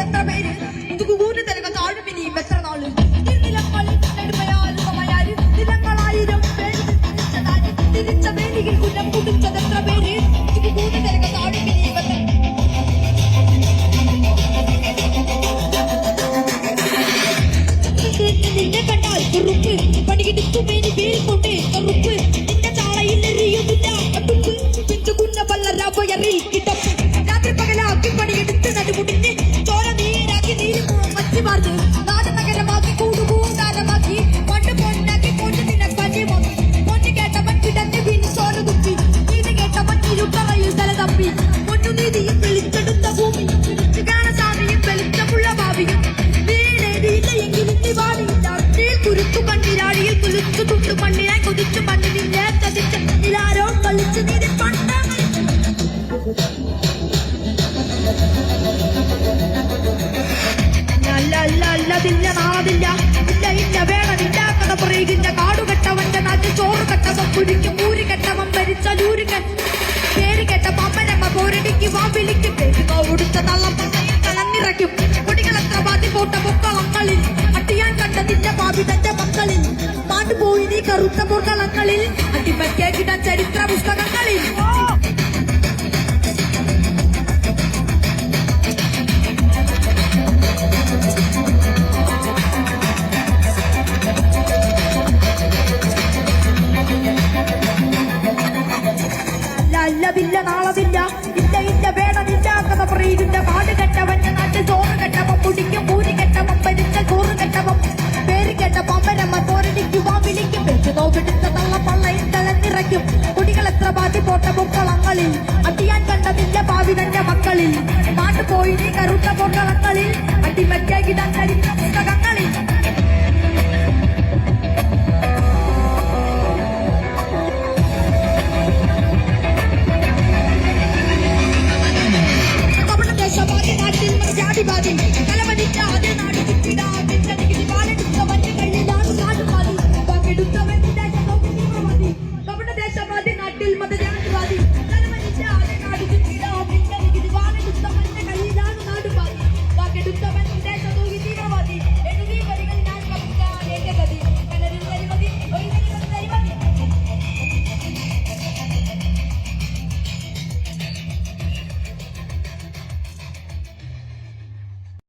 എത്ര പേര് തുകുകൂന് തിരക താഴുമിനിയും എത്ര നാള് നിലങ്ങളായിരം തിരിച്ച വേദിയിൽ കുലം കുടിച്ചത് എത്ര പേര് തുകുകൂന് തിരക താഴുമിനിയും നിന്നെ കണ്ടാൽ കുറുപ്പ് പണിയെടുത്തു മേനി പേര് കൊണ്ട് കറുപ്പ് നിന്റെ ചാളയിൽ എറിയുന്നില്ല അടുപ്പ് പിഞ്ചു കുഞ്ഞ പല്ലറാപ്പയറിൽ കിടപ്പ് രാത്രി പകലാക്കി പണിയെടുത്ത് നടുമുടിഞ്ഞ് ചോര നീരാക്കി നീര് മച്ചിമാർന്ന് നാട് നഗരമാക്കി കൂടുകൂടാരമാക്കി പണ്ട് പൊന്നാക്കി കൊണ്ട് നിന്നെ കഞ്ഞിമാക്കി പൊന്നു കേട്ടവൻ കിടന്ന് വീണ് ചോര തുപ്പി നീതി കേട്ടവൻ ഇരുട്ടറയിൽ തല തപ്പി പൊന്നു നീതിയും വെളിച്ചെടുത്ത ഭൂമി കാണസാദിയും വെളിച്ചമുള്ള ഭാവിയും വീണേതിയില്ലെങ്കിലും നിവാടിയില്ല കുരുത്തു കണ്ണിരാടിയിൽ കുലിച്ചു തുണ്ടു മണ്ണിനായി കൊതിച്ചു മണ്ണിനെ ചതിച്ച് നിലാരോ കളിച്ചു നീതി പണ്ട് അല്ലതില്ല നാളതില്ല ഇല്ല ഇല്ല വേണമില്ല കഥ പറയുകില്ല കാടുകെട്ടവന്റെ നാട്ടിൽ ചോറ് കെട്ടവൻ കുടിക്കും ഊരി കെട്ടവൻ ഭരിച്ച ലൂരി പേര് കെട്ട പമ്മനമ്മ പോരടിക്ക് വാവിളിക്കും കൊടുത്ത തള്ളം കളന്നിറക്കും കൊടികളെത്ര ബാധി പോട്ട പൊക്കളങ്ങളിൽ അട്ടിയാൻ കണ്ടതിന്റെ ഭാവി തന്റെ മക്കളിൽ പാണ്ടുപോയി നീ കറുത്ത പൊക്കളങ്ങളിൽ അടിമയ്ക്കിടാൻ ചരിത്ര പുസ്തകങ്ങളിൽ അല്ലതില്ല നാളതില്ല ഇല്ല ഇല്ല വേണമില്ല കഥ പറയുകില്ല കാട് കെട്ടവന്റെ നാട്ടിൽ ചോറ് കെട്ടവൻ കുടിക്കും പൂരി കെട്ടവൻ ഭരിച്ച ചോറ് കെട്ടവൻ പേര് കേട്ട പമ്പരമ്മ പോരടിക്കും വാവിളിക്കും വെച്ച് നോക്കിടുത്ത തള്ളപ്പള്ളയിൽ തലനിറയ്ക്കും കുടികൾ എത്ര ബാധി പോട്ട പൊക്കളങ്ങളിൽ അടിയാൻ കണ്ടതില്ല ഭാവി തന്റെ മക്കളിൽ പാണ്ടുപോയി നീ കറുത്ത പൊക്കളങ്ങളിൽ അടിമയ്ക്കിടാൻ ചരിത്ര പുസ്തകങ്ങളിൽ നാട്ടിൽ ജാതിവാദി